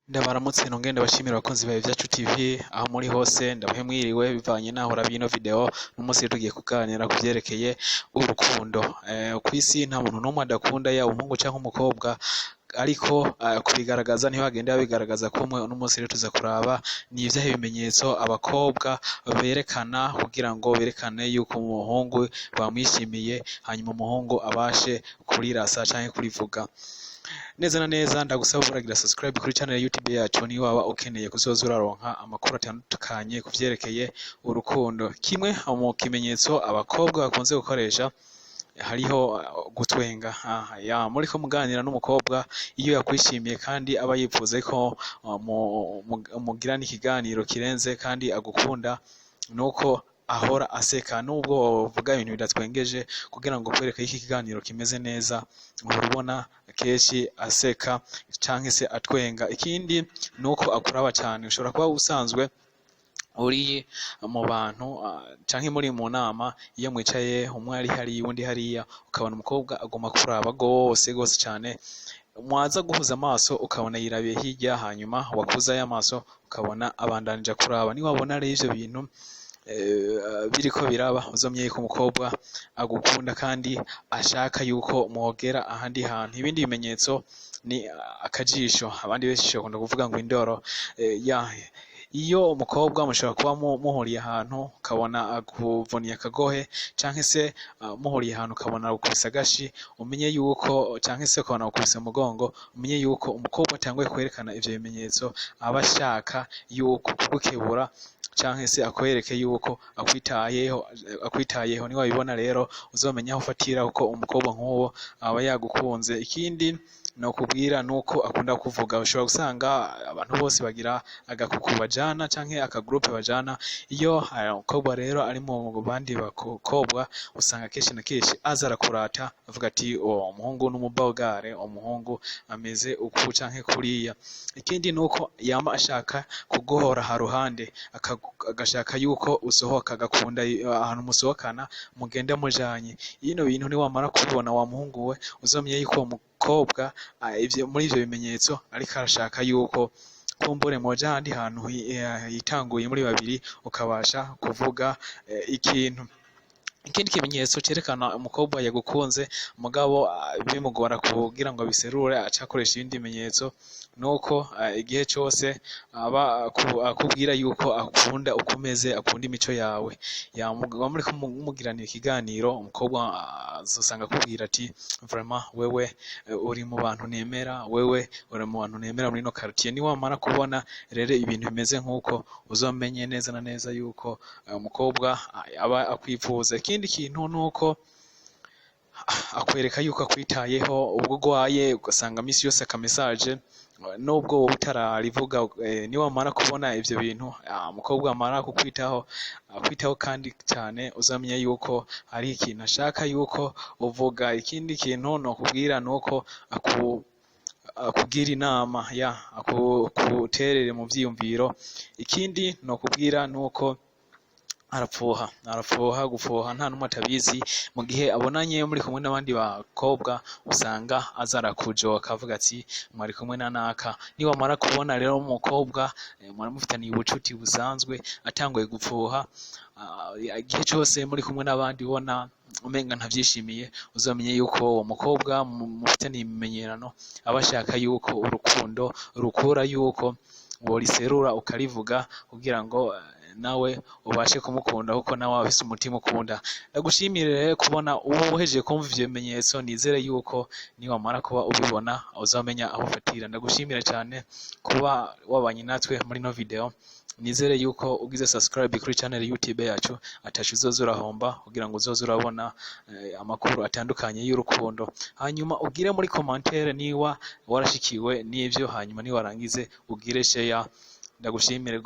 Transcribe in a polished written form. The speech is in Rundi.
Ndabaramutse nongende bashimira abakunzi ba IVYACU TV aho muri hose ndabahe mwiriwe bivanye naho urabino video n'umunsi tugiye kuganira kuvyerekeye urukundo kwisi nta muntu n'umwe adakunda ya umuhungu canke umukobwa ariko kubigaragaza niho bagenda babigaragaza kumwe n'umunsi rero tuza kuraba ni ivyahe bimenyetso abakobwa berekana kugira ngo berekane yuko umuhungu bamwishimiye hanyuma umuhungu abashe kurirasa canke kurivuga neza na neza ndagusaba uragira subscribe kuri channel ya YouTube yacu ni waba ukeneye kuzoza uraronka amakuru atandukanye kuvyerekeye urukundo kimwe mu kimenyetso abakobwa bakunze gukoresha hariho gutwenga ya muri ko muganira n'umukobwa iyo yakwishimiye kandi aba yifuza ko mugira n'ikiganiro kirenze kandi agukunda nuko ahora aseka nubwo uvuga ibintu bidatwengeje kugira ngo kwereke iki kiganiro kimeze neza urubona keshi aseka canke se atwenga ikindi nuko akuraba cyane ushobora kuba usanzwe uri mu bantu canke muri mu nama iyo mwicaye umwe ari hari undi hariya ukabona umukobwa agoma kuraba gose cyane mwaza guhuza amaso ukabona yirabiye hirya hanyuma wakuza y'amaso ukabona abandanije kuraba ni wabona rero ivyo bintu biriko biraba uzomye ko umukobwa agukunda kandi ashaka yuko muhogera ahandi hantu ibindi bimenyetso ni akajisho abandi benshi bakunda kuvuga ngo indoro iyo umukobwa mushobora kuba muhuriye ahantu ukabona akuvuniye akagohe canke se muhuriye ahantu ukabona gukubisa agashi umenye yuko canke se ukabona gukubisa umugongo umenye yuko umukobwa atanguye kwerekana ivyo bimenyetso aba ashaka yuko kugukebura canke se akwereke yuko akwitayeho ni wabibona rero uzomenya aho ufatira uko umukobwa nk'uwo aba yagukunze ikindi no kubwira nuko akunda kuvuga ushobora gusanga abantu bose bagira agakuku bajana canke akagroupe bajana iyo umukobwa rero ari mu bandi bakobwa usanga keshi na keshi azara kurata avuga ati umuhungu n'umubogare umuhungu ameze uku canke kuriya ikindi nuko yama ashaka kugohora haruhande agashaka yuko usohoka agakunda ahantu musohokana mugende mujanye ino bintu ni wamara kubibona wa muhungu we uzomye yuko umukobwa muri ivyo bimenyetso ariko arashaka yuko kumbure moja handi hantu yitanguye muri babiri ukabasha kuvuga ikintu ikindi kimenyetso cerekana umukobwa yagukunze mugabo bimugora kugira ngo biserure acakoresha ibindi bimenyetso nuko igihe cyose aba akubwira yuko akunda ukomeze akunda imico yawe yamugwa muri kumugiranira ikiganiro umukobwa azosanga akubwira ati vraiment wewe uri mu bantu nemera wewe uri mu bantu nemera muri no quartier ni wamara kubona rero ibintu bimeze nkuko uzomenye neza na neza yuko umukobwa aba akwifuza ikindi kintu nuko akwereka yuko akwitayeho ubwo gwaye ugasanga misi yose aka message nubwo wowe utararivuga ni wamara kubona ivyo bintu umukobwa amara kukwitaho kandi cyane uzamenye yuko ari ikintu ashaka yuko uvuga ikindi kintu no kubwira nuko akugira inama akuterere mu vyiyumviro ikindi no kubwira nuko gufuha nta numwe atabizi mu gihe abonanye muri kumwe n'abandi bakobwa usanga azara kujo akavuga ati mwari kumwe na naka ni wamara kubona rero umukobwa mufitaniye ubucuti busanzwe atanguye gupfuha igihe cyose muri kumwe n'abandi ubona umenga ntavyishimiye uzamenye yuko uwo mukobwa mufitaniye imimenyerano abashaka yuko urukundo rukura yuko woriserura ukarivuga kugira ngo nawe ubashe kumukunda kuko nawe afise umutima ukunda ndagushimire kubona uhejeje kumva ivyo bimenyetso nizere yuko ni wamara kuba ubibona uzamenya aho ufatira ndagushimira cyane kuba wabanye natwe muri no video nizere yuko ugize subscribe kuri channel YouTube yacu atacu uzozura homba kugira ngo uzozura urabona amakuru atandukanye y'urukundo hanyuma ugire muri commentaire niwa warashikiwe n'ivyo hanyuma ni warangize ugire share ndagushimire